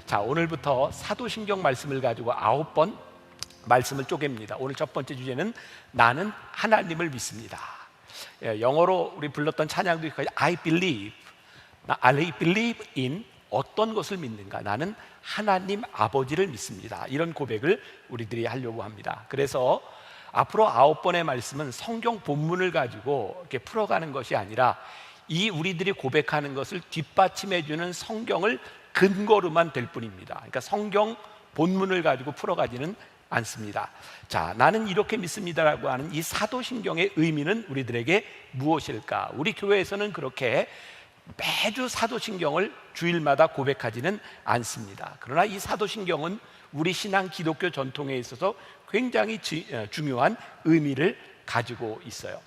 자, 오늘부터 사도신경 말씀을 가지고 9번 말씀을 쪼갭니다. 오늘 첫 번째 주제는 나는 하나님을 믿습니다. 영어로 우리 불렀던 찬양도 있거든요. I believe in 어떤 것을 믿는가? 나는 하나님 아버지를 믿습니다. 이런 고백을 우리들이 하려고 합니다. 그래서 앞으로 9번의 말씀은 성경 본문을 가지고 이렇게 풀어가는 것이 아니라 이 우리들이 고백하는 것을 뒷받침해주는 성경을 근거로만 될 뿐입니다. 그러니까 성경 본문을 가지고 풀어가지는 않습니다. 자, 나는 이렇게 믿습니다라고 하는 이 사도신경의 의미는 우리들에게 무엇일까? 우리 교회에서는 그렇게 매주 사도신경을 주일마다 고백하지는 않습니다. 그러나 이 사도신경은 우리 신앙 기독교 전통에 있어서 굉장히 중요한 의미를 가지고 있어요.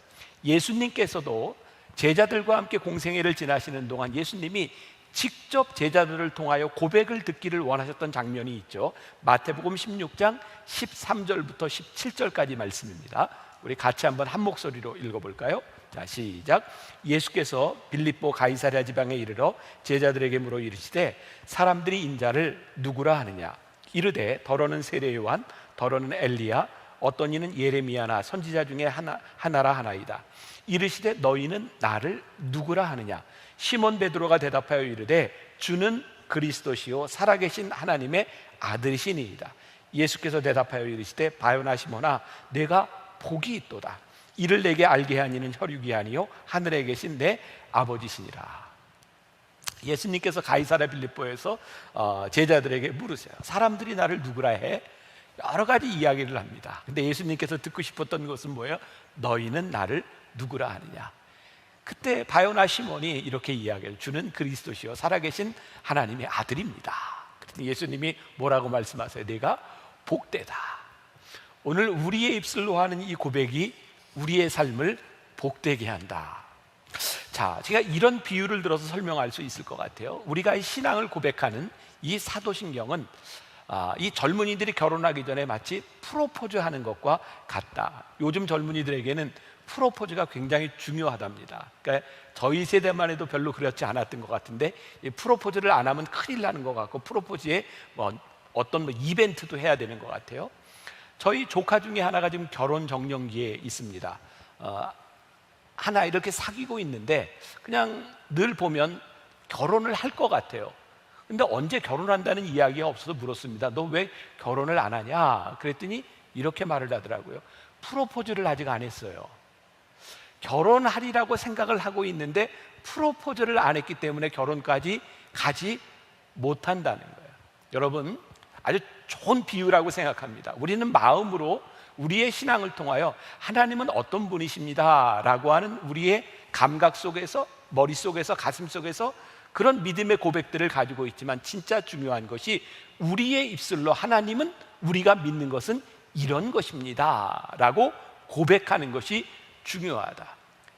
예수님께서도 제자들과 함께 공생애를 지나시는 동안 예수님이 직접 제자들을 통하여 고백을 듣기를 원하셨던 장면이 있죠. 마태복음 16장 13절부터 17절까지 말씀입니다. 우리 같이 한번 한 목소리로 읽어볼까요? 자, 시작. 예수께서 빌립보 가이사랴 지방에 이르러 제자들에게 물어 이르시되 사람들이 인자를 누구라 하느냐? 이르되 더러는 세례 요한, 더러는 엘리야, 어떤 이는 예레미야나 선지자 중에 하나라 하나이다. 이르시되 너희는 나를 누구라 하느냐? 시몬 베드로가 대답하여 이르되 주는 그리스도시요 살아계신 하나님의 아들이시니이다. 예수께서 대답하여 이르시되 바요나 시몬아 내가 복이 있도다. 이를 내게 알게 하니는 혈육이 아니요 하늘에 계신 내 아버지시니라. 예수님께서 가이사랴 빌립보에서 제자들에게 물으세요. 사람들이 나를 누구라 해? 여러 가지 이야기를 합니다. 근데 예수님께서 듣고 싶었던 것은 뭐예요? 너희는 나를 누구라 하느냐? 그때 바요나 시몬이 이렇게 이야기해요. 주는 그리스도시요 살아계신 하나님의 아들입니다. 그랬더니 예수님이 뭐라고 말씀하세요? 내가 복되다. 오늘 우리의 입술로 하는 이 고백이 우리의 삶을 복되게 한다. 자, 제가 이런 비유를 들어서 설명할 수 있을 것 같아요. 우리가 이 신앙을 고백하는 이 사도신경은 이 젊은이들이 결혼하기 전에 마치 프로포즈 하는 것과 같다. 요즘 젊은이들에게는 프로포즈가 굉장히 중요하답니다. 그러니까 저희 세대만 해도 별로 그렇지 않았던 것 같은데 이 프로포즈를 안 하면 큰일 나는 것 같고 프로포즈에 어떤 이벤트도 해야 되는 것 같아요. 저희 조카 중에 하나가 지금 결혼 정년기에 있습니다. 하나 이렇게 사귀고 있는데 그냥 늘 보면 결혼을 할 것 같아요. 근데 언제 결혼한다는 이야기가 없어서 물었습니다. 너 왜 결혼을 안 하냐? 그랬더니 이렇게 말을 하더라고요. 프로포즈를 아직 안 했어요. 결혼하리라고 생각을 하고 있는데 프로포즈를 안 했기 때문에 결혼까지 가지 못한다는 거예요. 여러분, 아주 좋은 비유라고 생각합니다. 우리는 마음으로 우리의 신앙을 통하여 하나님은 어떤 분이십니다 라고 하는 우리의 감각 속에서, 머릿속에서, 가슴 속에서 그런 믿음의 고백들을 가지고 있지만 진짜 중요한 것이 우리의 입술로 하나님은 우리가 믿는 것은 이런 것입니다 라고 고백하는 것이 중요하다.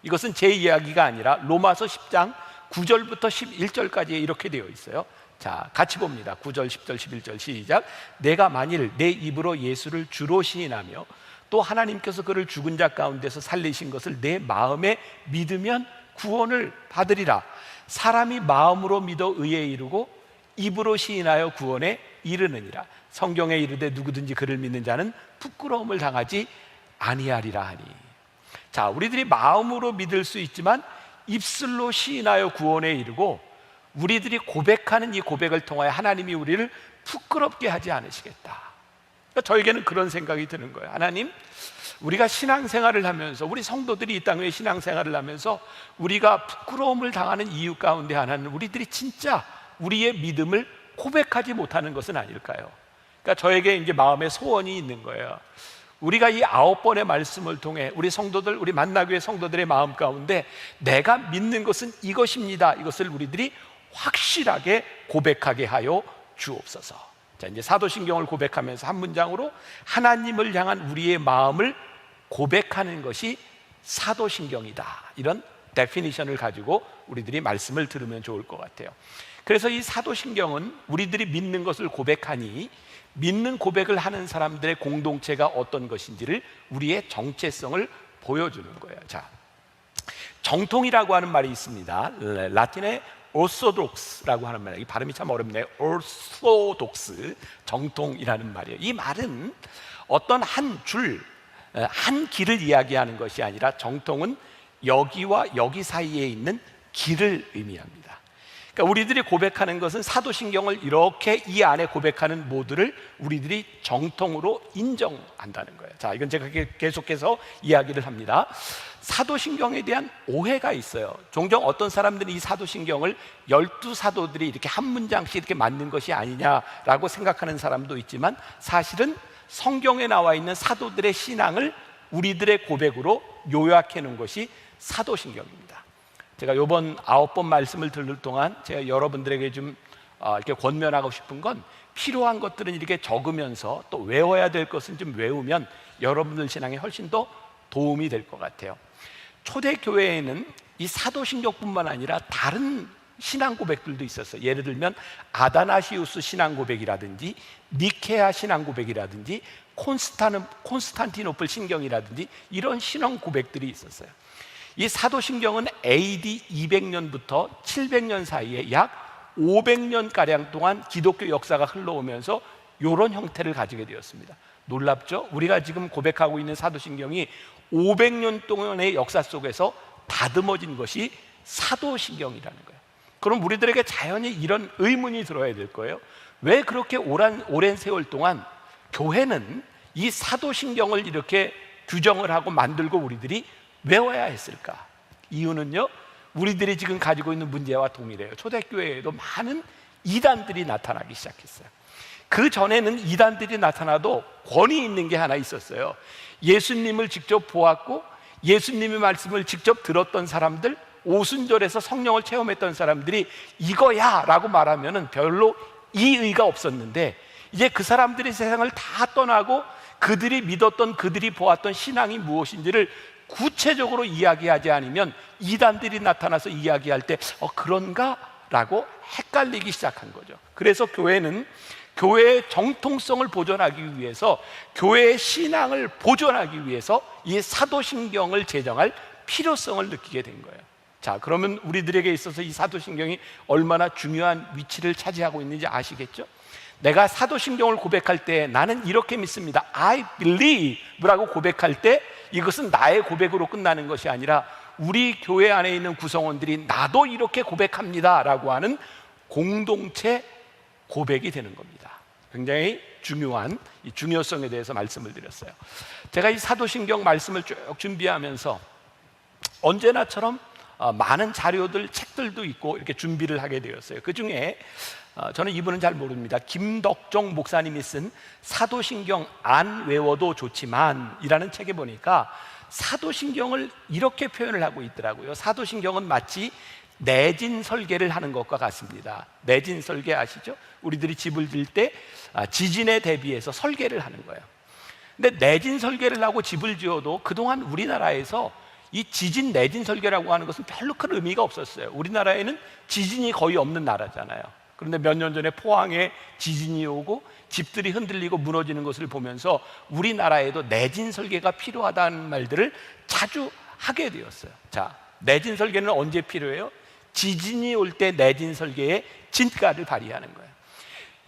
이것은 제 이야기가 아니라 로마서 10장 9절부터 11절까지 이렇게 되어 있어요. 자, 같이 봅니다. 9절, 10절, 11절 시작. 내가 만일 내 입으로 예수를 주로 시인하며 또 하나님께서 그를 죽은 자 가운데서 살리신 것을 내 마음에 믿으면 구원을 받으리라. 사람이 마음으로 믿어 의에 이르고 입으로 시인하여 구원에 이르느니라. 성경에 이르되 누구든지 그를 믿는 자는 부끄러움을 당하지 아니하리라 하니. 자, 우리들이 마음으로 믿을 수 있지만 입술로 시인하여 구원에 이르고 우리들이 고백하는 이 고백을 통하여 하나님이 우리를 부끄럽게 하지 않으시겠다. 그러니까 저에게는 그런 생각이 드는 거예요. 하나님, 우리가 신앙생활을 하면서 우리 성도들이 이 땅에 신앙생활을 하면서 우리가 부끄러움을 당하는 이유 가운데 하나는 우리들이 진짜 우리의 믿음을 고백하지 못하는 것은 아닐까요? 그러니까 저에게 이제 마음에 소원이 있는 거예요. 우리가 이 9번의 말씀을 통해 우리 성도들, 우리 만나교회 성도들의 마음 가운데 내가 믿는 것은 이것입니다, 이것을 우리들이 확실하게 고백하게 하여 주옵소서. 자, 이제 사도신경을 고백하면서 한 문장으로 하나님을 향한 우리의 마음을 고백하는 것이 사도신경이다, 이런 데피니션을 가지고 우리들이 말씀을 들으면 좋을 것 같아요. 그래서 이 사도신경은 우리들이 믿는 것을 고백하니 믿는 고백을 하는 사람들의 공동체가 어떤 것인지를 우리의 정체성을 보여주는 거예요. 자, 정통이라고 하는 말이 있습니다. 라틴의 orthodox라고 하는 말이에요. 이 발음이 참 어렵네요. orthodox, 정통이라는 말이에요. 이 말은 어떤 한 길을 이야기하는 것이 아니라 정통은 여기와 여기 사이에 있는 길을 의미합니다. 그러니까 우리들이 고백하는 것은 사도신경을 이렇게 이 안에 고백하는 모두를 우리들이 정통으로 인정한다는 거예요. 자, 이건 제가 계속해서 이야기를 합니다. 사도신경에 대한 오해가 있어요. 종종 어떤 사람들이 이 사도신경을 12사도들이 이렇게 한 문장씩 이렇게 만든 것이 아니냐라고 생각하는 사람도 있지만, 사실은 성경에 나와 있는 사도들의 신앙을 우리들의 고백으로 요약해 놓은 것이 사도신경입니다. 제가 이번 9번 말씀을 들을 동안 제가 여러분들에게 좀 이렇게 권면하고 싶은 건, 필요한 것들은 이렇게 적으면서 또 외워야 될 것은 좀 외우면 여러분들 신앙에 훨씬 더 도움이 될 것 같아요. 초대교회에는 이 사도신경뿐만 아니라 다른 신앙 고백들도 있었어요. 예를 들면 아다나시우스 신앙 고백이라든지 니케아 신앙 고백이라든지 콘스탄티노플 신경이라든지 이런 신앙 고백들이 있었어요. 이 사도신경은 AD 200년부터 700년 사이에 약 500년가량 동안 기독교 역사가 흘러오면서 이런 형태를 가지게 되었습니다. 놀랍죠? 우리가 지금 고백하고 있는 사도신경이 500년 동안의 역사 속에서 다듬어진 것이 사도신경이라는 거예요. 그럼 우리들에게 자연히 이런 의문이 들어야 될 거예요. 왜 그렇게 오랜 세월 동안 교회는 이 사도신경을 이렇게 규정을 하고 만들고 우리들이 외워야 했을까? 이유는요, 우리들이 지금 가지고 있는 문제와 동일해요. 초대교회에도 많은 이단들이 나타나기 시작했어요. 그 전에는 이단들이 나타나도 권위 있는 게 하나 있었어요. 예수님을 직접 보았고 예수님의 말씀을 직접 들었던 사람들, 오순절에서 성령을 체험했던 사람들이 이거야 라고 말하면 별로 이의가 없었는데, 이제 그 사람들이 세상을 다 떠나고 그들이 믿었던, 그들이 보았던 신앙이 무엇인지를 구체적으로 이야기하지 않으면 이단들이 나타나서 이야기할 때 그런가? 라고 헷갈리기 시작한 거죠. 그래서 교회는 교회의 정통성을 보존하기 위해서, 교회의 신앙을 보존하기 위해서 이 사도신경을 제정할 필요성을 느끼게 된 거예요. 자, 그러면 우리들에게 있어서 이 사도신경이 얼마나 중요한 위치를 차지하고 있는지 아시겠죠? 내가 사도신경을 고백할 때 나는 이렇게 믿습니다, I believe 라고 고백할 때 이것은 나의 고백으로 끝나는 것이 아니라 우리 교회 안에 있는 구성원들이 나도 이렇게 고백합니다 라고 하는 공동체 고백이 되는 겁니다. 굉장히 중요한 이 중요성에 대해서 말씀을 드렸어요. 제가 이 사도신경 말씀을 쭉 준비하면서 언제나처럼 많은 자료들, 책들도 있고 이렇게 준비를 하게 되었어요. 그 중에 저는 이분은 잘 모릅니다. 김덕종 목사님이 쓴 사도신경 안 외워도 좋지만 이라는 책에 보니까 사도신경을 이렇게 표현을 하고 있더라고요. 사도신경은 마치 내진 설계를 하는 것과 같습니다. 내진 설계 아시죠? 우리들이 집을 지을 때 지진에 대비해서 설계를 하는 거예요. 근데 내진 설계를 하고 집을 지어도 그동안 우리나라에서 이 지진 내진 설계라고 하는 것은 별로 큰 의미가 없었어요. 우리나라에는 지진이 거의 없는 나라잖아요. 그런데 몇 년 전에 포항에 지진이 오고 집들이 흔들리고 무너지는 것을 보면서 우리나라에도 내진 설계가 필요하다는 말들을 자주 하게 되었어요. 자, 내진 설계는 언제 필요해요? 지진이 올 때 내진 설계의 진가를 발휘하는 거예요.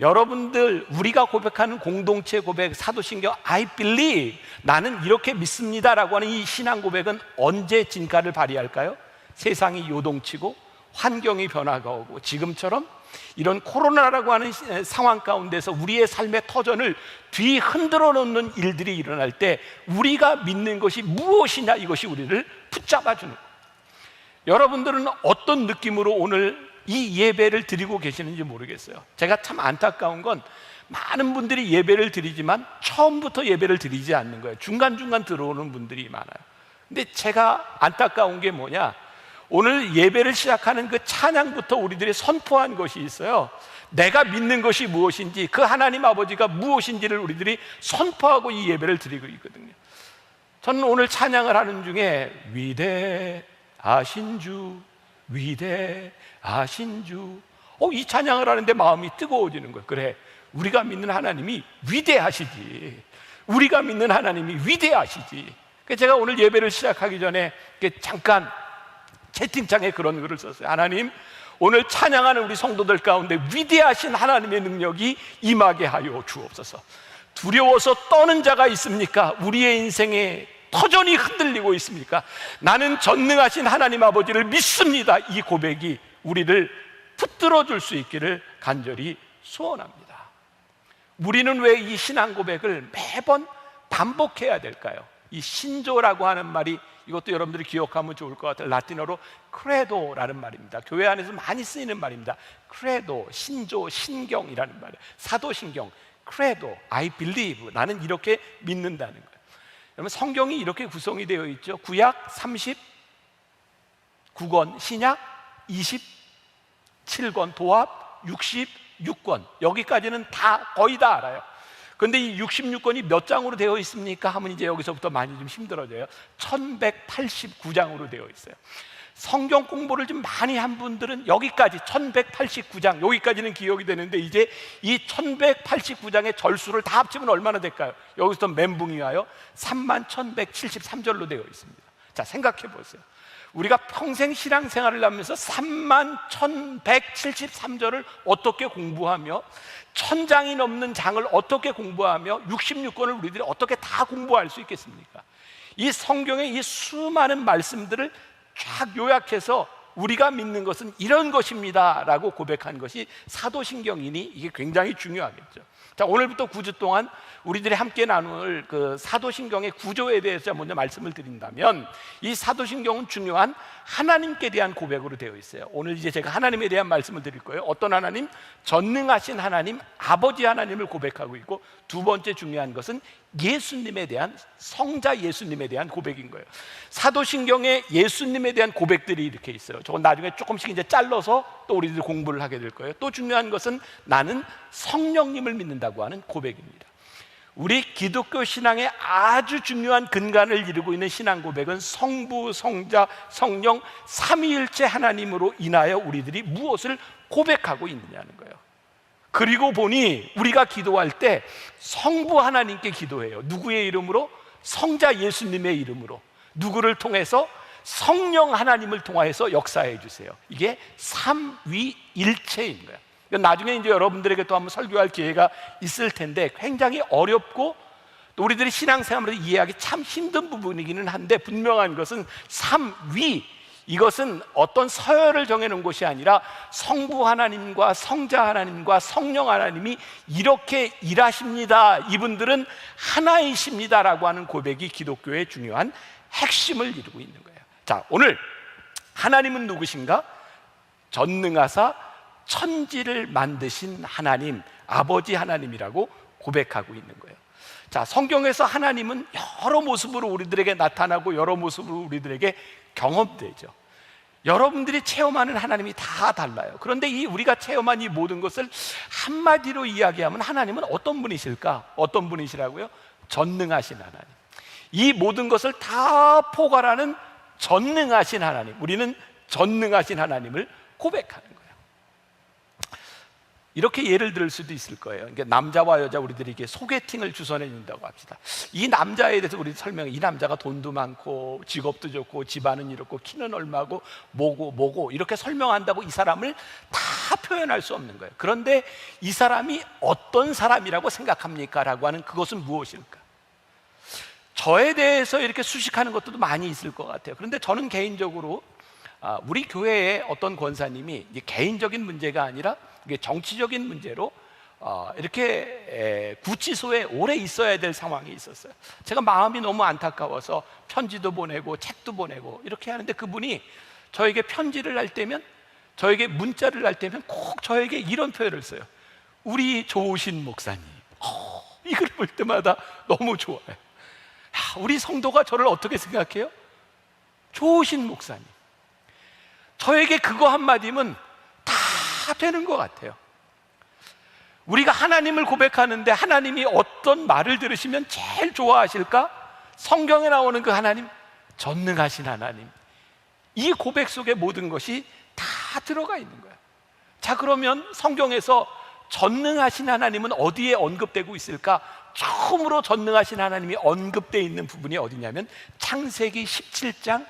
여러분들, 우리가 고백하는 공동체 고백, 사도신경 I believe, 나는 이렇게 믿습니다라고 하는 이 신앙 고백은 언제 진가를 발휘할까요? 세상이 요동치고 환경이 변화가 오고 지금처럼 이런 코로나라고 하는 상황 가운데서 우리의 삶의 터전을 뒤흔들어 놓는 일들이 일어날 때 우리가 믿는 것이 무엇이냐, 이것이 우리를 붙잡아 주는 거예요. 여러분들은 어떤 느낌으로 오늘 이 예배를 드리고 계시는지 모르겠어요. 제가 참 안타까운 건 많은 분들이 예배를 드리지만 처음부터 예배를 드리지 않는 거예요. 중간중간 들어오는 분들이 많아요. 근데 제가 안타까운 게 뭐냐, 오늘 예배를 시작하는 그 찬양부터 우리들이 선포한 것이 있어요. 내가 믿는 것이 무엇인지, 그 하나님 아버지가 무엇인지를 우리들이 선포하고 이 예배를 드리고 있거든요. 저는 오늘 찬양을 하는 중에 위대하신 주, 위대하신 주, 이 찬양을 하는데 마음이 뜨거워지는 거예요. 그래, 우리가 믿는 하나님이 위대하시지, 우리가 믿는 하나님이 위대하시지. 제가 오늘 예배를 시작하기 전에 잠깐 채팅창에 그런 글을 썼어요. 하나님, 오늘 찬양하는 우리 성도들 가운데 위대하신 하나님의 능력이 임하게 하여 주옵소서. 두려워서 떠는 자가 있습니까? 우리의 인생에 터전이 흔들리고 있습니까? 나는 전능하신 하나님 아버지를 믿습니다. 이 고백이 우리를 붙들어 줄 수 있기를 간절히 소원합니다. 우리는 왜 이 신앙 고백을 매번 반복해야 될까요? 이 신조라고 하는 말이, 이것도 여러분들이 기억하면 좋을 것 같아요. 라틴어로 크레도라는 말입니다. 교회 안에서 많이 쓰이는 말입니다. 크레도, 신조, 신경이라는 말이에요. 사도신경, 크레도, I believe, 나는 이렇게 믿는다는 거예요. 여러분, 성경이 이렇게 구성이 되어 있죠. 구약 39권, 신약 27권, 도합 66권, 여기까지는 다 거의 다 알아요. 그런데 이 66권이 몇 장으로 되어 있습니까? 하면 이제 여기서부터 많이 좀 힘들어져요. 1189장으로 되어 있어요. 성경 공부를 좀 많이 한 분들은 여기까지 1189장, 여기까지는 기억이 되는데, 이제 이 1189장의 절수를 다 합치면 얼마나 될까요? 여기서 멘붕이 와요. 31,173절로 되어 있습니다. 자, 생각해 보세요. 우리가 평생 신앙생활을 하면서 31,173절을 어떻게 공부하며, 1000장이 넘는 장을 어떻게 공부하며, 66권을 우리들이 어떻게 다 공부할 수 있겠습니까? 이 성경의 이 수많은 말씀들을 쫙 요약해서 우리가 믿는 것은 이런 것입니다 라고 고백한 것이 사도신경이니 이게 굉장히 중요하겠죠. 자, 오늘부터 9주 동안 우리들이 함께 나눌 그 사도신경의 구조에 대해서 먼저 말씀을 드린다면, 이 사도신경은 중요한 하나님께 대한 고백으로 되어 있어요. 오늘 이제 제가 하나님에 대한 말씀을 드릴 거예요. 어떤 하나님? 전능하신 하나님, 아버지 하나님을 고백하고 있고, 두 번째 중요한 것은 예수님에 대한, 성자 예수님에 대한 고백인 거예요. 사도신경에 예수님에 대한 고백들이 이렇게 있어요. 저건 나중에 조금씩 이제 잘라서 또 우리들이 공부를 하게 될 거예요. 또 중요한 것은 나는 성령님을 믿는다고 하는 고백입니다. 우리 기독교 신앙의 아주 중요한 근간을 이루고 있는 신앙 고백은 성부, 성자, 성령 삼위일체 하나님으로 인하여 우리들이 무엇을 고백하고 있느냐는 거예요. 그리고 보니 우리가 기도할 때 성부 하나님께 기도해요. 누구의 이름으로? 성자 예수님의 이름으로. 누구를 통해서? 성령 하나님을 통하여서 역사해 주세요. 이게 삼위일체인 거예요. 나중에 이제 여러분들에게 또 한번 설교할 기회가 있을 텐데, 굉장히 어렵고 또 우리들이 신앙생활을 이해하기 참 힘든 부분이기는 한데, 분명한 것은 삼위, 이것은 어떤 서열을 정해놓은 것이 아니라 성부 하나님과 성자 하나님과 성령 하나님이 이렇게 일하십니다, 이분들은 하나이십니다라고 하는 고백이 기독교의 중요한 핵심을 이루고 있는 거예요. 자, 오늘 하나님은 누구신가? 전능하사 천지를 만드신 하나님, 아버지 하나님이라고 고백하고 있는 거예요. 자, 성경에서 하나님은 여러 모습으로 우리들에게 나타나고 여러 모습으로 우리들에게 경험되죠. 여러분들이 체험하는 하나님이 다 달라요. 그런데 이 우리가 체험한 이 모든 것을 한마디로 이야기하면 하나님은 어떤 분이실까? 어떤 분이시라고요? 전능하신 하나님. 이 모든 것을 다 포괄하는 전능하신 하나님. 우리는 전능하신 하나님을 고백하는 거예요. 이렇게 예를 들을 수도 있을 거예요. 그러니까 남자와 여자 우리들에게 소개팅을 주선해 준다고 합시다. 이 남자에 대해서 우리 설명해. 이 남자가 돈도 많고 직업도 좋고 집안은 이렇고 키는 얼마고 뭐고 이렇게 설명한다고 이 사람을 다 표현할 수 없는 거예요. 그런데 이 사람이 어떤 사람이라고 생각합니까? 라고 하는 그것은 무엇일까? 저에 대해서 이렇게 수식하는 것도 많이 있을 것 같아요. 그런데 저는 개인적으로 우리 교회의 어떤 권사님이 개인적인 문제가 아니라 이게 정치적인 문제로 이렇게 구치소에 오래 있어야 될 상황이 있었어요. 제가 마음이 너무 안타까워서 편지도 보내고 책도 보내고 이렇게 하는데, 그분이 저에게 편지를 할 때면, 저에게 문자를 할 때면 꼭 저에게 이런 표현을 써요. 우리 좋으신 목사님. 이걸 볼 때마다 너무 좋아요. 우리 성도가 저를 어떻게 생각해요? 좋으신 목사님. 저에게 그거 한마디면 다 되는 것 같아요. 우리가 하나님을 고백하는데 하나님이 어떤 말을 들으시면 제일 좋아하실까? 성경에 나오는 그 하나님, 전능하신 하나님. 이 고백 속에 모든 것이 다 들어가 있는 거예요. 자, 그러면 성경에서 전능하신 하나님은 어디에 언급되고 있을까? 처음으로 전능하신 하나님이 언급되어 있는 부분이 어디냐면 창세기 17장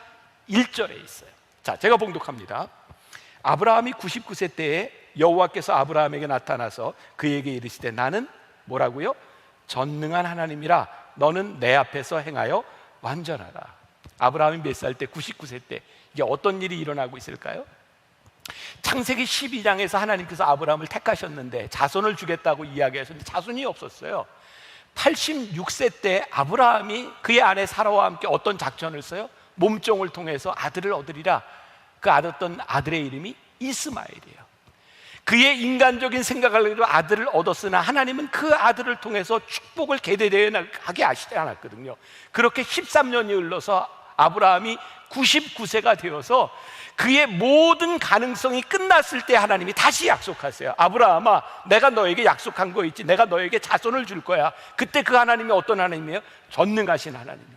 1절에 있어요. 자, 제가 봉독합니다. 아브라함이 99세 때에 여호와께서 아브라함에게 나타나서 그에게 이르시되 나는 뭐라고요? 전능한 하나님이라 너는 내 앞에서 행하여 완전하라. 아브라함이 몇 살 때? 99세 때. 이게 어떤 일이 일어나고 있을까요? 창세기 12장에서 하나님께서 아브라함을 택하셨는데 자손을 주겠다고 이야기하셨는데 자손이 없었어요. 86세 때 아브라함이 그의 아내 사라와 함께 어떤 작전을 써요? 몸종을 통해서 아들을 얻으리라. 그 얻었던 아들의 이름이 이스마엘이에요. 그의 인간적인 생각을 가지고 아들을 얻었으나 하나님은 그 아들을 통해서 축복을 계대하게 하시지 않았거든요. 그렇게 13년이 흘러서 아브라함이 99세가 되어서 그의 모든 가능성이 끝났을 때 하나님이 다시 약속하세요. 아브라함아, 내가 너에게 약속한 거 있지. 내가 너에게 자손을 줄 거야. 그때 그 하나님이 어떤 하나님이에요? 전능하신 하나님이에요.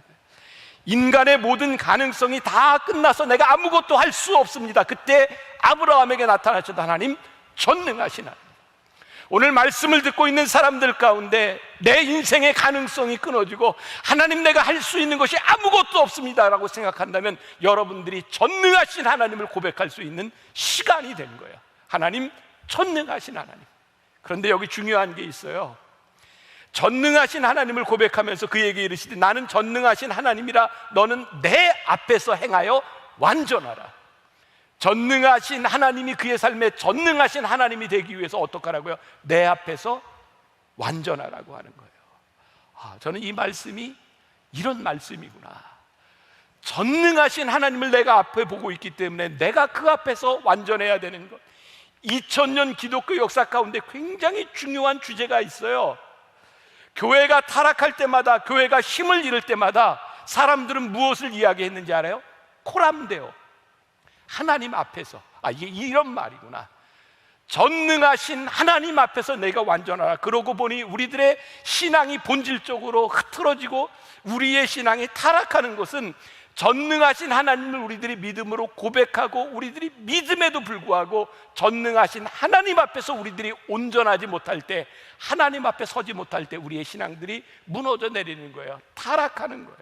인간의 모든 가능성이 다 끝나서 내가 아무것도 할 수 없습니다. 그때 아브라함에게 나타나셨던 하나님, 전능하신 하나님. 오늘 말씀을 듣고 있는 사람들 가운데 내 인생의 가능성이 끊어지고 하나님, 내가 할 수 있는 것이 아무것도 없습니다 라고 생각한다면 여러분들이 전능하신 하나님을 고백할 수 있는 시간이 된 거예요. 하나님, 전능하신 하나님. 그런데 여기 중요한 게 있어요. 전능하신 하나님을 고백하면서 그에게 이르시되 나는 전능하신 하나님이라 너는 내 앞에서 행하여 완전하라. 전능하신 하나님이 그의 삶에 전능하신 하나님이 되기 위해서 어떡하라고요? 내 앞에서 완전하라고 하는 거예요. 저는 이 말씀이 이런 말씀이구나. 전능하신 하나님을 내가 앞에 보고 있기 때문에 내가 그 앞에서 완전해야 되는 것. 2000년 기독교 역사 가운데 굉장히 중요한 주제가 있어요. 교회가 타락할 때마다, 교회가 힘을 잃을 때마다 사람들은 무엇을 이야기했는지 알아요? 코람데오, 하나님 앞에서. 이게 이런 말이구나. 전능하신 하나님 앞에서 내가 완전하라. 그러고 보니 우리들의 신앙이 본질적으로 흐트러지고 우리의 신앙이 타락하는 것은 전능하신 하나님을 우리들이 믿음으로 고백하고 우리들이 믿음에도 불구하고 전능하신 하나님 앞에서 우리들이 온전하지 못할 때, 하나님 앞에 서지 못할 때 우리의 신앙들이 무너져 내리는 거예요. 타락하는 거예요.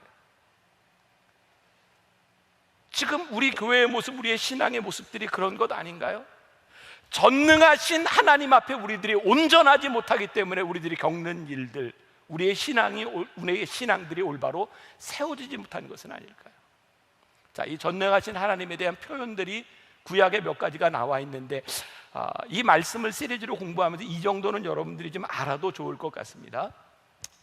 지금 우리 교회의 모습, 우리의 신앙의 모습들이 그런 것 아닌가요? 전능하신 하나님 앞에 우리들이 온전하지 못하기 때문에 우리들이 겪는 일들, 우리의 신앙들이 올바로 세워지지 못하는 것은 아닐까요? 자, 이 전능하신 하나님에 대한 표현들이 구약에 몇 가지가 나와 있는데 이 말씀을 시리즈로 공부하면서 이 정도는 여러분들이 좀 알아도 좋을 것 같습니다.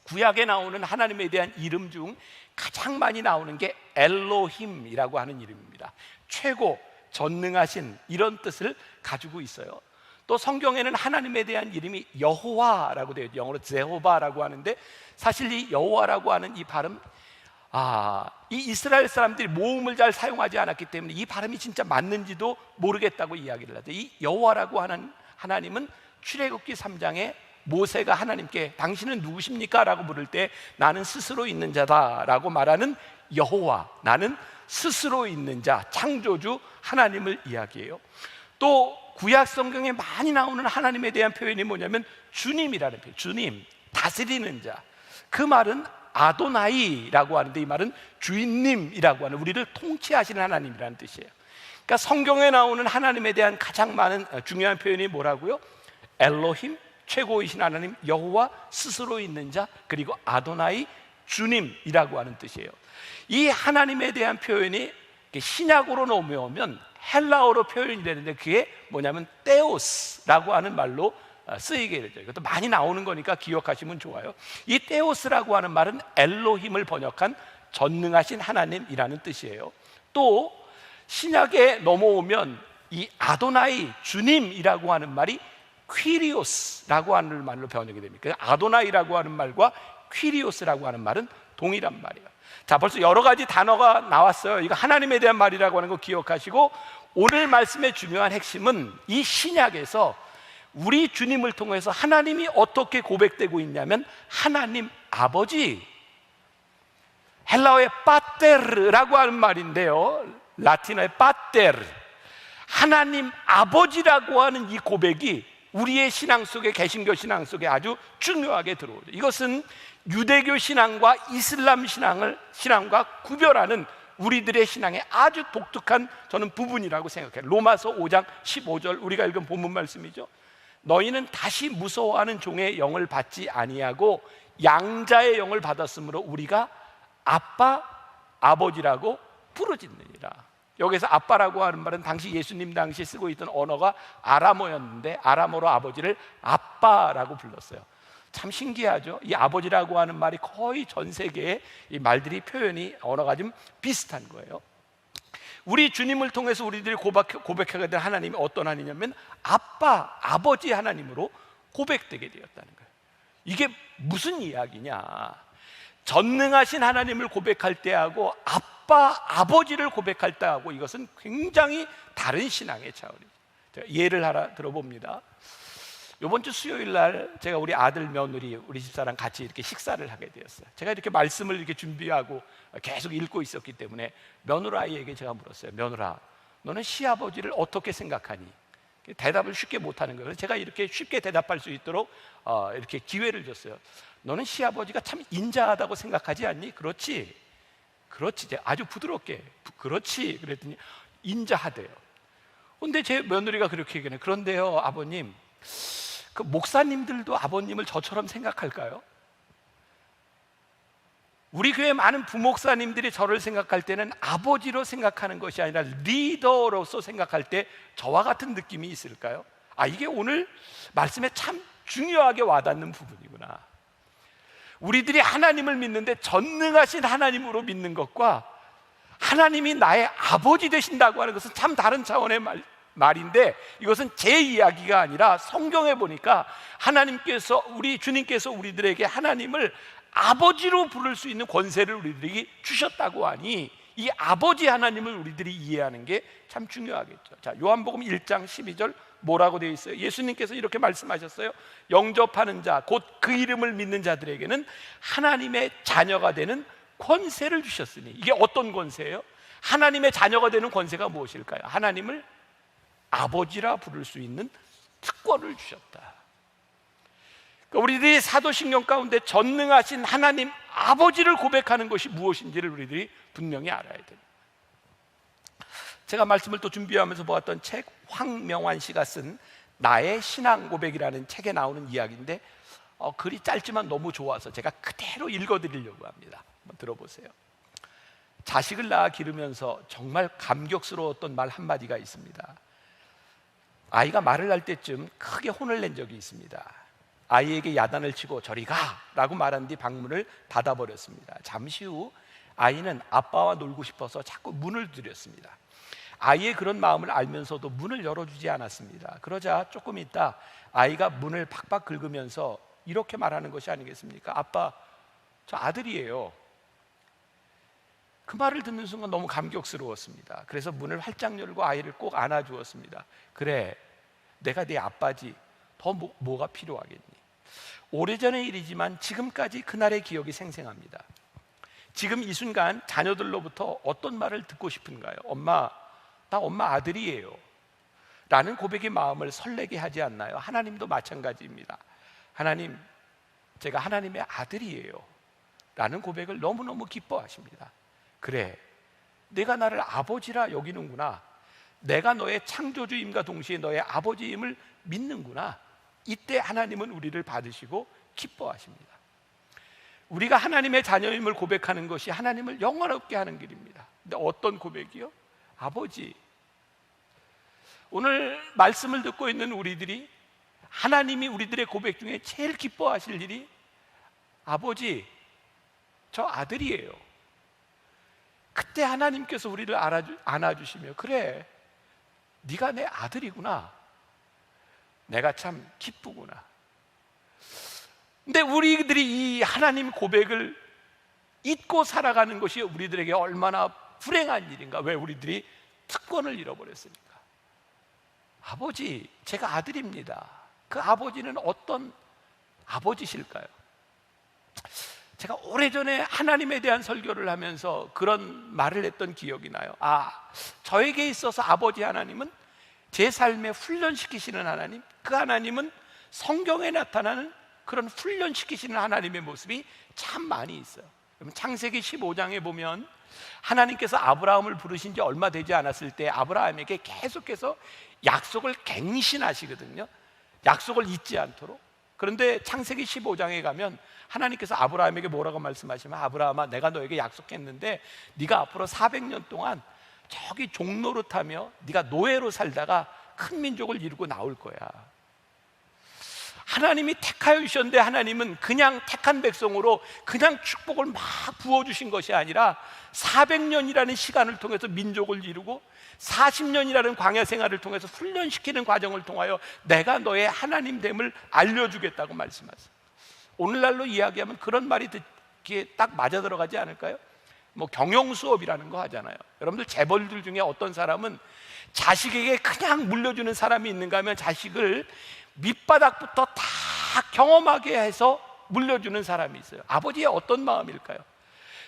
구약에 나오는 하나님에 대한 이름 중 가장 많이 나오는 게 엘로힘이라고 하는 이름입니다. 최고, 전능하신, 이런 뜻을 가지고 있어요. 또 성경에는 하나님에 대한 이름이 여호와라고 되어 있죠. 영어로 제호바라고 하는데 사실 이 여호와라고 하는 이 발음, 이 이스라엘 사람들이 모음을 잘 사용하지 않았기 때문에 이 발음이 진짜 맞는지도 모르겠다고 이야기를 하죠. 이 여호와라고 하는 하나님은 출애굽기 3장에 모세가 하나님께 당신은 누구십니까? 라고 물을 때 나는 스스로 있는 자다 라고 말하는 여호와, 나는 스스로 있는 자, 창조주 하나님을 이야기해요. 또 구약 성경에 많이 나오는 하나님에 대한 표현이 뭐냐면 주님이라는 표현, 주님, 다스리는 자. 그 말은 아도나이라고 하는데 이 말은 주인님이라고 하는, 우리를 통치하시는 하나님이라는 뜻이에요. 그러니까 성경에 나오는 하나님에 대한 가장 많은 중요한 표현이 뭐라고요? 엘로힘, 최고이신 하나님, 여호와, 스스로 있는 자, 그리고 아도나이, 주님이라고 하는 뜻이에요. 이 하나님에 대한 표현이 신약으로 넘어오면 헬라어로 표현이 되는데 그게 뭐냐면 테오스라고 하는 말로 쓰이게 되죠. 이것도 많이 나오는 거니까 기억하시면 좋아요. 이 테오스라고 하는 말은 엘로힘을 번역한 전능하신 하나님이라는 뜻이에요. 또 신약에 넘어오면 이 아도나이, 주님이라고 하는 말이 퀴리오스라고 하는 말로 번역이 됩니다. 아도나이라고 하는 말과 퀴리오스라고 하는 말은 동일한 말이에요. 자, 벌써 여러 가지 단어가 나왔어요. 이거 하나님에 대한 말이라고 하는 거 기억하시고, 오늘 말씀의 중요한 핵심은 이 신약에서 우리 주님을 통해서 하나님이 어떻게 고백되고 있냐면 하나님 아버지, 헬라어의 파테르라고 하는 말인데요, 라틴어의 파테르, 하나님 아버지라고 하는 이 고백이 우리의 신앙 속에, 개신교 신앙 속에 아주 중요하게 들어오죠. 이것은 유대교 신앙과 이슬람 신앙과 구별하는 우리들의 신앙의 아주 독특한 저는 부분이라고 생각해요. 로마서 5장 15절 우리가 읽은 본문 말씀이죠. 너희는 다시 무서워하는 종의 영을 받지 아니하고 양자의 영을 받았으므로 우리가 아빠, 아버지라고 부르짖느니라. 여기서 아빠라고 하는 말은 당시 예수님 당시 쓰고 있던 언어가 아람어였는데 아람어로 아버지를 아빠라고 불렀어요. 참 신기하죠. 이 아버지라고 하는 말이 거의 전 세계의 이 말들이 표현이 언어가 좀 비슷한 거예요. 우리 주님을 통해서 우리들이 고백하게 된 하나님이 어떤 하나님이냐면 아빠, 아버지 하나님으로 고백되게 되었다는 거예요. 이게 무슨 이야기냐? 전능하신 하나님을 고백할 때하고 아빠, 아버지를 고백할 때하고 이것은 굉장히 다른 신앙의 차원이죠. 제가 예를 하나 들어봅니다. 이번 주 수요일 날 제가 우리 아들, 며느리, 우리 집사랑 같이 이렇게 식사를 하게 되었어요. 제가 이렇게 말씀을 이렇게 준비하고 계속 읽고 있었기 때문에 며느라이에게 제가 물었어요. 며느라, 너는 시아버지를 어떻게 생각하니? 대답을 쉽게 못하는 거예요. 그래서 제가 이렇게 쉽게 대답할 수 있도록 이렇게 기회를 줬어요. 너는 시아버지가 참 인자하다고 생각하지 않니? 그렇지, 그렇지. 아주 부드럽게 그렇지. 그랬더니 인자하대요. 근데 제 며느리가 그렇게 얘기해요. 그런데요, 아버님, 그 목사님들도 아버님을 저처럼 생각할까요? 우리 교회 많은 부목사님들이 저를 생각할 때는 아버지로 생각하는 것이 아니라 리더로서 생각할 때 저와 같은 느낌이 있을까요? 이게 오늘 말씀에 참 중요하게 와닿는 부분이구나. 우리들이 하나님을 믿는데 전능하신 하나님으로 믿는 것과 하나님이 나의 아버지 되신다고 하는 것은 참 다른 차원의 말인데, 이것은 제 이야기가 아니라 성경에 보니까 하나님께서, 우리 주님께서 우리들에게 하나님을 아버지로 부를 수 있는 권세를 우리들에게 주셨다고 하니 이 아버지 하나님을 우리들이 이해하는 게 참 중요하겠죠. 자, 요한복음 1장 12절 뭐라고 되어 있어요? 예수님께서 이렇게 말씀하셨어요. 영접하는 자, 곧 그 이름을 믿는 자들에게는 하나님의 자녀가 되는 권세를 주셨으니. 이게 어떤 권세예요? 하나님의 자녀가 되는 권세가 무엇일까요? 하나님을 아버지라 부를 수 있는 특권을 주셨다. 그러니까 우리들이 사도신경 가운데 전능하신 하나님 아버지를 고백하는 것이 무엇인지를 우리들이 분명히 알아야 됩니다. 제가 말씀을 또 준비하면서 보았던 책, 황명환 씨가 쓴 나의 신앙 고백이라는 책에 나오는 이야기인데 글이 짧지만 너무 좋아서 제가 그대로 읽어드리려고 합니다. 한번 들어보세요. 자식을 낳아 기르면서 정말 감격스러웠던 말 한마디가 있습니다. 아이가 말을 할 때쯤 크게 혼을 낸 적이 있습니다. 아이에게 야단을 치고 저리 가! 라고 말한 뒤 방문을 닫아버렸습니다. 잠시 후 아이는 아빠와 놀고 싶어서 자꾸 문을 두드렸습니다. 아이의 그런 마음을 알면서도 문을 열어주지 않았습니다. 그러자 조금 있다 아이가 문을 팍팍 긁으면서 이렇게 말하는 것이 아니겠습니까? 아빠, 저 아들이에요. 그 말을 듣는 순간 너무 감격스러웠습니다. 그래서 문을 활짝 열고 아이를 꼭 안아주었습니다. 그래, 내가 네 아빠지. 더 뭐가 필요하겠니? 오래전의 일이지만 지금까지 그날의 기억이 생생합니다. 지금 이 순간 자녀들로부터 어떤 말을 듣고 싶은가요? 엄마, 나 엄마 아들이에요 라는 고백의 마음을 설레게 하지 않나요? 하나님도 마찬가지입니다. 하나님, 제가 하나님의 아들이에요 라는 고백을 너무너무 기뻐하십니다. 그래, 내가 나를 아버지라 여기는구나. 내가 너의 창조주임과 동시에 너의 아버지임을 믿는구나. 이때 하나님은 우리를 받으시고 기뻐하십니다. 우리가 하나님의 자녀임을 고백하는 것이 하나님을 영원롭게 하는 길입니다. 근데 어떤 고백이요? 아버지. 오늘 말씀을 듣고 있는 우리들이 하나님이 우리들의 고백 중에 제일 기뻐하실 일이 아버지, 저 아들이에요. 그때 하나님께서 우리를 안아주시며 그래, 네가 내 아들이구나. 내가 참 기쁘구나. 근데 우리들이 이 하나님 고백을 잊고 살아가는 것이 우리들에게 얼마나 불행한 일인가. 왜 우리들이 특권을 잃어버렸습니까? 아버지, 제가 아들입니다. 그 아버지는 어떤 아버지실까요? 제가 오래전에 하나님에 대한 설교를 하면서 그런 말을 했던 기억이 나요. 저에게 있어서 아버지 하나님은 제 삶에 훈련시키시는 하나님, 그 하나님은 성경에 나타나는 그런 훈련시키시는 하나님의 모습이 참 많이 있어요. 여러분, 창세기 15장에 보면 하나님께서 아브라함을 부르신 지 얼마 되지 않았을 때 아브라함에게 계속해서 약속을 갱신하시거든요. 약속을 잊지 않도록. 그런데 창세기 15장에 가면 하나님께서 아브라함에게 뭐라고 말씀하시면, 아브라함아, 내가 너에게 약속했는데 네가 앞으로 400년 동안 저기 종노릇하며 네가 노예로 살다가 큰 민족을 이루고 나올 거야. 하나님이 택하여 주셨는데, 하나님은 그냥 택한 백성으로 그냥 축복을 막 부어주신 것이 아니라 400년이라는 시간을 통해서 민족을 이루고 40년이라는 광야 생활을 통해서 훈련시키는 과정을 통하여 내가 너의 하나님됨을 알려주겠다고 말씀하세요. 오늘날로 이야기하면 그런 말이 듣기에 딱 맞아 들어가지 않을까요? 뭐 경영 수업이라는 거 하잖아요. 여러분들 재벌들 중에 어떤 사람은 자식에게 그냥 물려주는 사람이 있는가 하면 자식을 밑바닥부터 다 경험하게 해서 물려주는 사람이 있어요. 아버지의 어떤 마음일까요?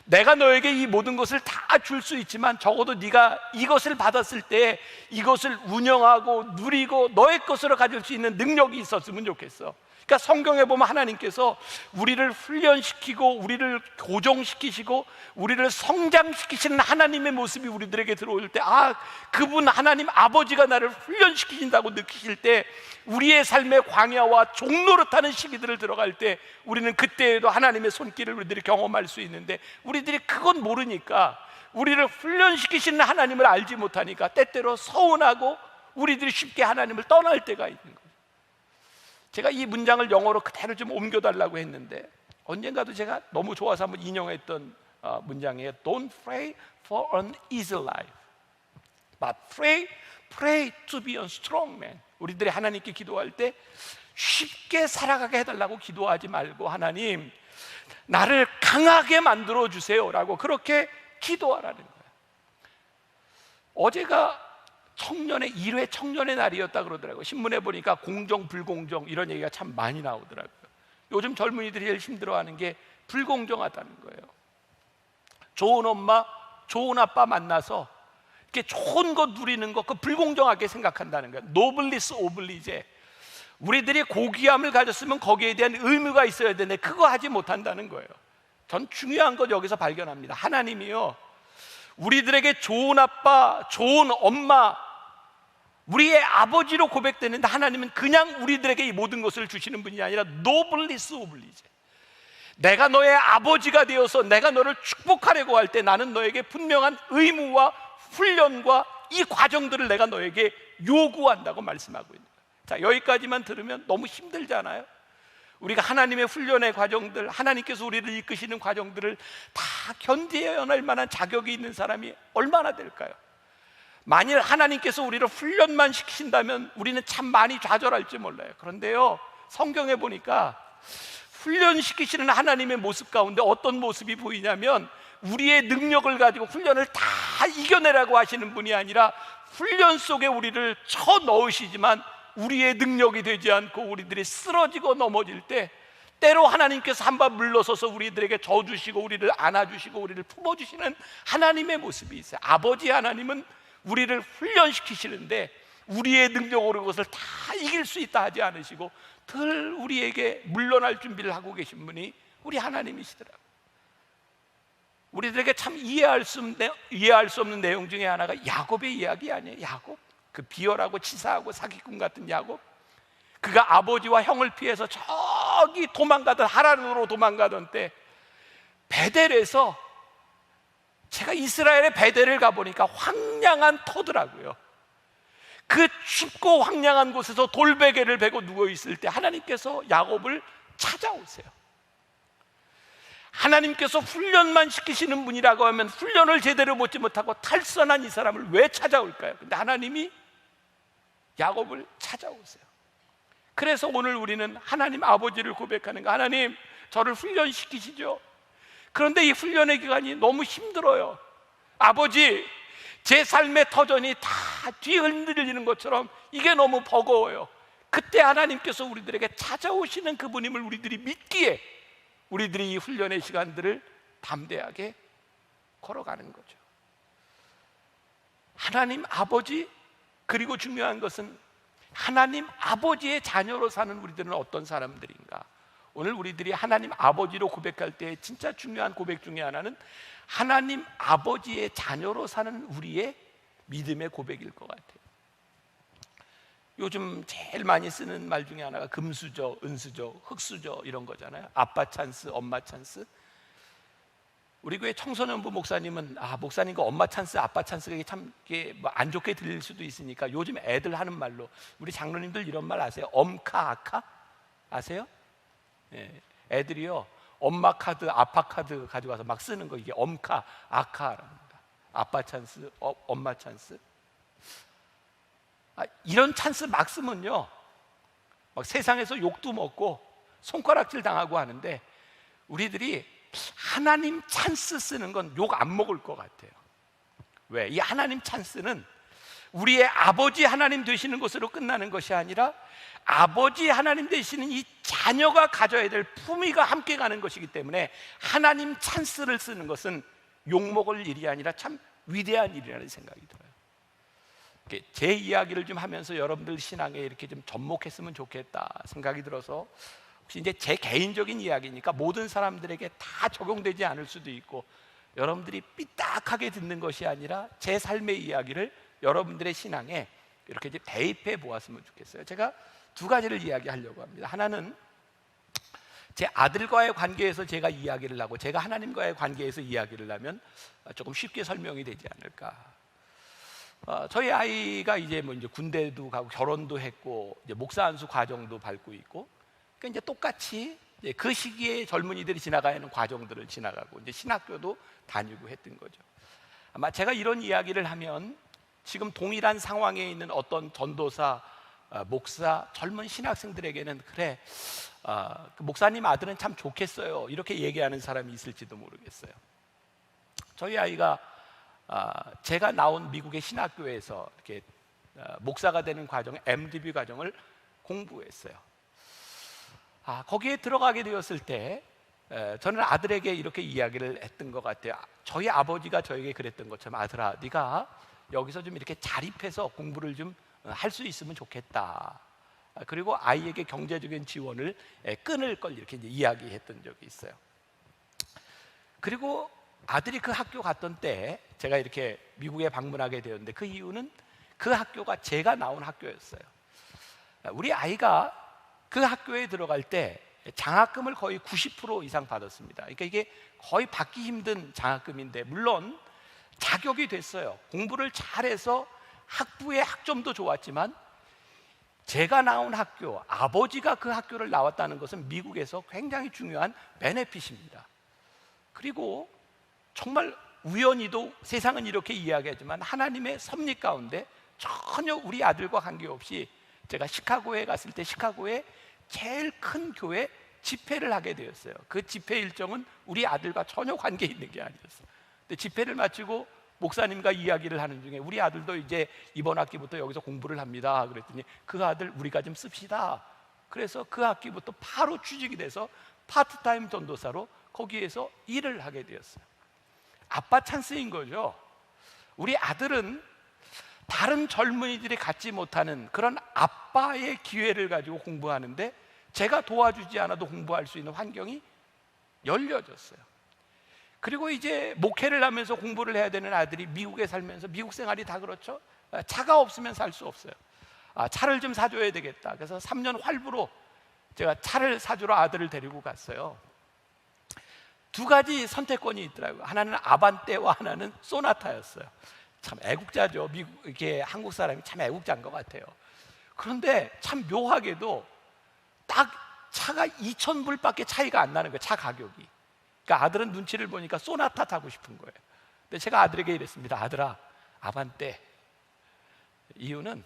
내가 너에게 이 모든 것을 다 줄 수 있지만 적어도 네가 이것을 받았을 때 이것을 운영하고 누리고 너의 것으로 가질 수 있는 능력이 있었으면 좋겠어. 그러니까 성경에 보면 하나님께서 우리를 훈련시키고 우리를 고정시키시고 우리를 성장시키시는 하나님의 모습이 우리들에게 들어올 때, 아, 그분 하나님 아버지가 나를 훈련시키신다고 느끼실 때, 우리의 삶의 광야와 종노릇하는 시기들을 들어갈 때 우리는 그때에도 하나님의 손길을 우리들이 경험할 수 있는데, 우리들이 그건 모르니까, 우리를 훈련시키시는 하나님을 알지 못하니까 때때로 서운하고 우리들이 쉽게 하나님을 떠날 때가 있는 거예요. 제가 이 문장을 영어로 그대로 좀 옮겨달라고 했는데 언젠가도 제가 너무 좋아서 한번 인용했던 문장이에요. Don't pray for an easy life, but pray to be a strong man. 우리들이 하나님께 기도할 때 쉽게 살아가게 해달라고 기도하지 말고, 하나님 나를 강하게 만들어 주세요라고 그렇게 기도하라는 거예요. 어제가 청년의 1회 청년의 날이었다 그러더라고요. 신문에 보니까 공정 불공정 이런 얘기가 참 많이 나오더라고요. 요즘 젊은이들이 제일 힘들어하는 게 불공정하다는 거예요. 좋은 엄마, 좋은 아빠 만나서 이렇게 좋은 거 누리는 거, 그 불공정하게 생각한다는 거예요. 노블리스 오블리제. 우리들이 고귀함을 가졌으면 거기에 대한 의무가 있어야 되는데 그거 하지 못한다는 거예요. 전 중요한 것 여기서 발견합니다. 하나님이요, 우리들에게 좋은 아빠, 좋은 엄마, 우리의 아버지로 고백되는데, 하나님은 그냥 우리들에게 이 모든 것을 주시는 분이 아니라 노블리스 오블리제. 내가 너의 아버지가 되어서 내가 너를 축복하려고 할 때 나는 너에게 분명한 의무와 훈련과 이 과정들을 내가 너에게 요구한다고 말씀하고 있는 거예요. 자, 여기까지만 들으면 너무 힘들잖아요. 우리가 하나님의 훈련의 과정들, 하나님께서 우리를 이끄시는 과정들을 다 견뎌낼 만한 자격이 있는 사람이 얼마나 될까요? 만일 하나님께서 우리를 훈련만 시키신다면 우리는 참 많이 좌절할지 몰라요. 그런데요, 성경에 보니까 훈련시키시는 하나님의 모습 가운데 어떤 모습이 보이냐면, 우리의 능력을 가지고 훈련을 다 이겨내라고 하시는 분이 아니라 훈련 속에 우리를 쳐 넣으시지만 우리의 능력이 되지 않고 우리들이 쓰러지고 넘어질 때 때로 하나님께서 한 번 물러서서 우리들에게 져주시고 우리를 안아주시고 우리를 품어주시는 하나님의 모습이 있어요. 아버지 하나님은 우리를 훈련시키시는데 우리의 능력으로 그것을 다 이길 수 있다 하지 않으시고 늘 우리에게 물러날 준비를 하고 계신 분이 우리 하나님이시더라고요. 우리들에게 참 이해할 수 없는 내용 중에 하나가 야곱의 이야기 아니에요. 야곱, 그 비열하고 치사하고 사기꾼 같은 야곱, 그가 아버지와 형을 피해서 저기 도망가던, 하란으로 도망가던 때 베델에서, 제가 이스라엘의 베델을 가보니까 황량한 터더라고요. 그 춥고 황량한 곳에서 돌베개를 베고 누워있을 때 하나님께서 야곱을 찾아오세요. 하나님께서 훈련만 시키시는 분이라고 하면 훈련을 제대로 받지 못하고 탈선한 이 사람을 왜 찾아올까요? 근데 하나님이 야곱을 찾아오세요. 그래서 오늘 우리는 하나님 아버지를 고백하는 거, 하나님 저를 훈련시키시죠. 그런데 이 훈련의 기간이 너무 힘들어요. 아버지, 제 삶의 터전이 다 뒤흔들리는 것처럼 이게 너무 버거워요. 그때 하나님께서 우리들에게 찾아오시는 그분임을 우리들이 믿기에 우리들이 이 훈련의 시간들을 담대하게 걸어가는 거죠. 하나님 아버지, 그리고 중요한 것은 하나님 아버지의 자녀로 사는 우리들은 어떤 사람들인가? 오늘 우리들이 하나님 아버지로 고백할 때 진짜 중요한 고백 중에 하나는 하나님 아버지의 자녀로 사는 우리의 믿음의 고백일 것 같아요. 요즘 제일 많이 쓰는 말 중에 하나가 금수저, 은수저, 흙수저 이런 거잖아요. 아빠 찬스, 엄마 찬스. 우리 교회 청소년부 목사님은 목사님과 엄마 찬스, 아빠 찬스가 참 뭐 안 좋게 들릴 수도 있으니까 요즘 애들 하는 말로, 우리 장로님들 이런 말 아세요? 엄카, 아카? 아세요? 예, 애들이요 엄마 카드, 아빠 카드 가져가서 막 쓰는 거, 이게 엄카, 아카랍니다. 아빠 찬스, 엄마 찬스. 이런 찬스 막 쓰면요 막 세상에서 욕도 먹고 손가락질 당하고 하는데, 우리들이 하나님 찬스 쓰는 건 욕 안 먹을 것 같아요. 왜? 이 하나님 찬스는 우리의 아버지 하나님 되시는 것으로 끝나는 것이 아니라 아버지 하나님 되시는 이 자녀가 가져야 될 품위가 함께 가는 것이기 때문에, 하나님 찬스를 쓰는 것은 욕먹을 일이 아니라 참 위대한 일이라는 생각이 들어요. 제 이야기를 좀 하면서 여러분들 신앙에 이렇게 좀 접목했으면 좋겠다 생각이 들어서, 혹시 이제 제 개인적인 이야기니까 모든 사람들에게 다 적용되지 않을 수도 있고, 여러분들이 삐딱하게 듣는 것이 아니라 제 삶의 이야기를 여러분들의 신앙에 이렇게 이제 대입해 보았으면 좋겠어요. 제가 두 가지를 이야기하려고 합니다. 하나는 제 아들과의 관계에서 제가 이야기를 하고, 제가 하나님과의 관계에서 이야기를 하면 조금 쉽게 설명이 되지 않을까. 저희 아이가 이제 군대도 가고 결혼도 했고 이제 목사 안수 과정도 밟고 있고, 그러니까 이제 똑같이 이제 그 시기에 젊은이들이 지나가는 과정들을 지나가고 이제 신학교도 다니고 했던 거죠. 아마 제가 이런 이야기를 하면 지금 동일한 상황에 있는 어떤 전도사, 목사, 젊은 신학생들에게는 그래, 그 목사님 아들은 참 좋겠어요, 이렇게 얘기하는 사람이 있을지도 모르겠어요. 저희 아이가 제가 나온 미국의 신학교에서 이렇게 목사가 되는 과정, MDB 과정을 공부했어요. 거기에 들어가게 되었을 때 저는 아들에게 이렇게 이야기를 했던 것 같아요. 저희 아버지가 저에게 그랬던 것처럼, 아들아, 네가 여기서 좀 이렇게 자립해서 공부를 좀 할 수 있으면 좋겠다. 그리고 아이에게 경제적인 지원을 끊을 걸 이렇게 이제 이야기했던 적이 있어요. 그리고 아들이 그 학교 갔던 때 제가 이렇게 미국에 방문하게 되었는데, 그 이유는 그 학교가 제가 나온 학교였어요. 우리 아이가 그 학교에 들어갈 때 장학금을 거의 90% 이상 받았습니다. 그러니까 이게 거의 받기 힘든 장학금인데, 물론 자격이 됐어요. 공부를 잘해서 학부의 학점도 좋았지만, 제가 나온 학교, 아버지가 그 학교를 나왔다는 것은 미국에서 굉장히 중요한 베네핏입니다. 그리고 정말 우연히도, 세상은 이렇게 이야기하지만 하나님의 섭리 가운데 전혀 우리 아들과 관계없이 제가 시카고에 갔을 때 시카고에 제일 큰 교회 집회를 하게 되었어요. 그 집회 일정은 우리 아들과 전혀 관계 있는 게 아니었어요. 근데 집회를 마치고 목사님과 이야기를 하는 중에, 우리 아들도 이제 이번 학기부터 여기서 공부를 합니다. 그랬더니 그 아들 우리가 좀 씁시다. 그래서 그 학기부터 바로 취직이 돼서 파트타임 전도사로 거기에서 일을 하게 되었어요. 아빠 찬스인 거죠. 우리 아들은 다른 젊은이들이 갖지 못하는 그런 아빠의 기회를 가지고 공부하는데, 제가 도와주지 않아도 공부할 수 있는 환경이 열려졌어요. 그리고 이제 목회를 하면서 공부를 해야 되는 아들이 미국에 살면서, 미국 생활이 다 그렇죠. 차가 없으면 살 수 없어요. 차를 좀 사줘야 되겠다. 그래서 3년 활부로 제가 차를 사주러 아들을 데리고 갔어요. 두 가지 선택권이 있더라고요. 하나는 아반떼와 하나는 소나타였어요. 참 애국자죠. 미국, 이게 한국 사람이 참 애국자인 것 같아요. 그런데 참 묘하게도 딱 차가 2,000불밖에 차이가 안 나는 거예요, 차 가격이. 그러니까 아들은 눈치를 보니까 소나타 타고 싶은 거예요. 근데 제가 아들에게 이랬습니다. 아들아, 아반떼. 이유는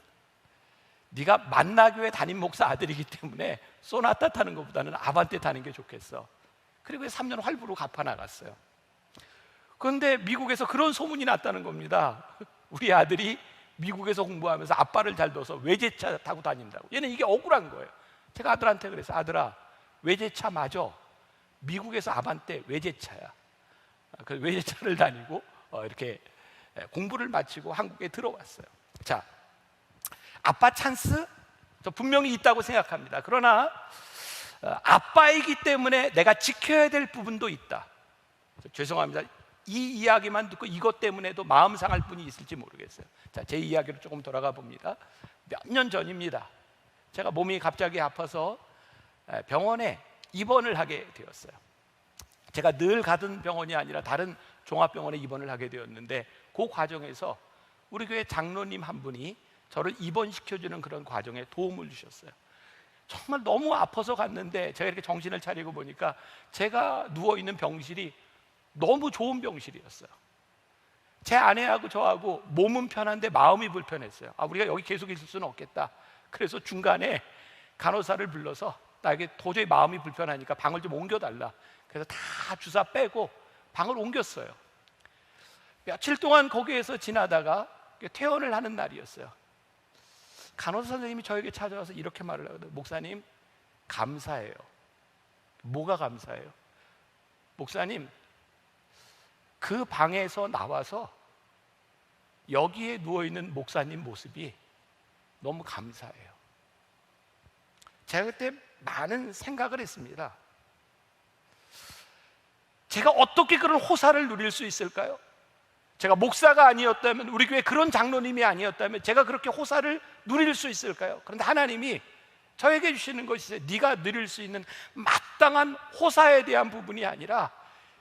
네가 만나교회 담임 목사 아들이기 때문에 소나타 타는 것보다는 아반떼 타는 게 좋겠어. 그리고 3년 활부로 갚아 나갔어요. 그런데 미국에서 그런 소문이 났다는 겁니다. 우리 아들이 미국에서 공부하면서 아빠를 잘 둬서 외제차 타고 다닌다고. 얘는 이게 억울한 거예요. 제가 아들한테 그래서, 아들아, 외제차 맞아. 미국에서 아반떼 외제차야. 그 외제차를 다니고 이렇게 공부를 마치고 한국에 들어왔어요. 자, 아빠 찬스 저 분명히 있다고 생각합니다. 그러나 아빠이기 때문에 내가 지켜야 될 부분도 있다. 죄송합니다. 이 이야기만 듣고 이것 때문에도 마음 상할 분이 있을지 모르겠어요. 자, 제 이야기로 조금 돌아가 봅니다. 몇 년 전입니다. 제가 몸이 갑자기 아파서 병원에 입원을 하게 되었어요. 제가 늘 가던 병원이 아니라 다른 종합병원에 입원을 하게 되었는데, 그 과정에서 우리 교회 장로님 한 분이 저를 입원시켜주는 그런 과정에 도움을 주셨어요. 정말 너무 아파서 갔는데 제가 이렇게 정신을 차리고 보니까 제가 누워있는 병실이 너무 좋은 병실이었어요. 제 아내하고 저하고 몸은 편한데 마음이 불편했어요. 우리가 여기 계속 있을 수는 없겠다. 그래서 중간에 간호사를 불러서 나에게 도저히 마음이 불편하니까 방을 좀 옮겨달라. 그래서 다 주사 빼고 방을 옮겼어요. 며칠 동안 거기에서 지나다가 퇴원을 하는 날이었어요. 간호사 선생님이 저에게 찾아와서 이렇게 말을 하거든요. 목사님, 감사해요. 뭐가 감사해요? 목사님, 그 방에서 나와서 여기에 누워있는 목사님 모습이 너무 감사해요. 제가 그때 많은 생각을 했습니다. 제가 어떻게 그런 호사를 누릴 수 있을까요? 제가 목사가 아니었다면, 우리 교회 그런 장로님이 아니었다면 제가 그렇게 호사를 누릴 수 있을까요? 그런데 하나님이 저에게 주시는 것이, 네가 누릴 수 있는 마땅한 호사에 대한 부분이 아니라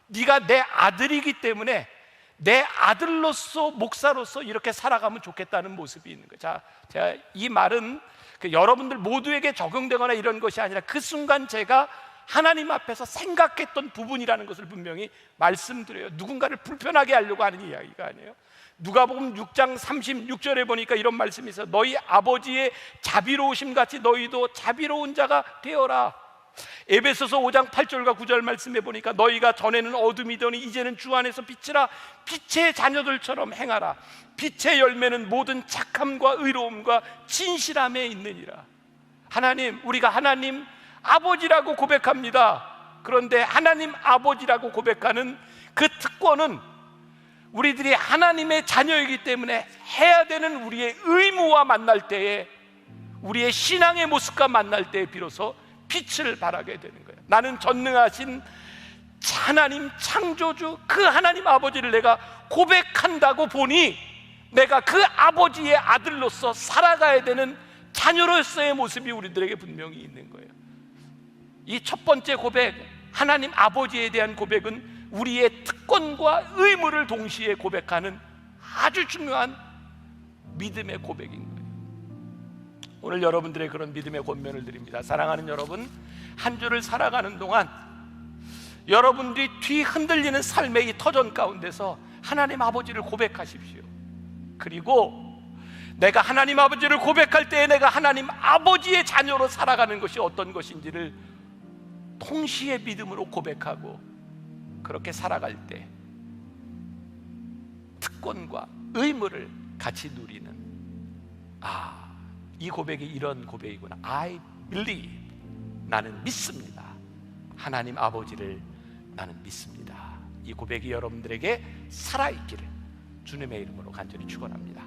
네가 내 아들이기 때문에 내 아들로서, 목사로서 이렇게 살아가면 좋겠다는 모습이 있는 거예요. 자, 제가 이 말은 여러분들 모두에게 적용되거나 이런 것이 아니라 그 순간 제가 하나님 앞에서 생각했던 부분이라는 것을 분명히 말씀드려요. 누군가를 불편하게 하려고 하는 이야기가 아니에요. 누가복음 6장 36절에 보니까 이런 말씀이 있어요. 너희 아버지의 자비로우심 같이 너희도 자비로운 자가 되어라. 에베소서 5장 8절과 9절 말씀에 보니까 너희가 전에는 어둠이더니 이제는 주 안에서 빛이라. 빛의 자녀들처럼 행하라. 빛의 열매는 모든 착함과 의로움과 진실함에 있느니라. 하나님, 우리가 하나님 아버지라고 고백합니다. 그런데 하나님 아버지라고 고백하는 그 특권은 우리들이 하나님의 자녀이기 때문에 해야 되는 우리의 의무와 만날 때에, 우리의 신앙의 모습과 만날 때에 비로소 빛을 발하게 되는 거예요. 나는 전능하신 하나님 창조주 그 하나님 아버지를 내가 고백한다고 보니 내가 그 아버지의 아들로서 살아가야 되는 자녀로서의 모습이 우리들에게 분명히 있는 거예요. 이 첫 번째 고백, 하나님 아버지에 대한 고백은 우리의 특권과 의무를 동시에 고백하는 아주 중요한 믿음의 고백인 거예요. 오늘 여러분들의 그런 믿음의 권면을 드립니다. 사랑하는 여러분, 한 주를 살아가는 동안 여러분들이 뒤 흔들리는 삶의 이 터전 가운데서 하나님 아버지를 고백하십시오. 그리고 내가 하나님 아버지를 고백할 때에 내가 하나님 아버지의 자녀로 살아가는 것이 어떤 것인지를 동시에 믿음으로 고백하고 그렇게 살아갈 때 특권과 의무를 같이 누리는, 이 고백이 이런 고백이구나. I believe, 나는 믿습니다. 하나님 아버지를 나는 믿습니다. 이 고백이 여러분들에게 살아있기를 주님의 이름으로 간절히 축원합니다.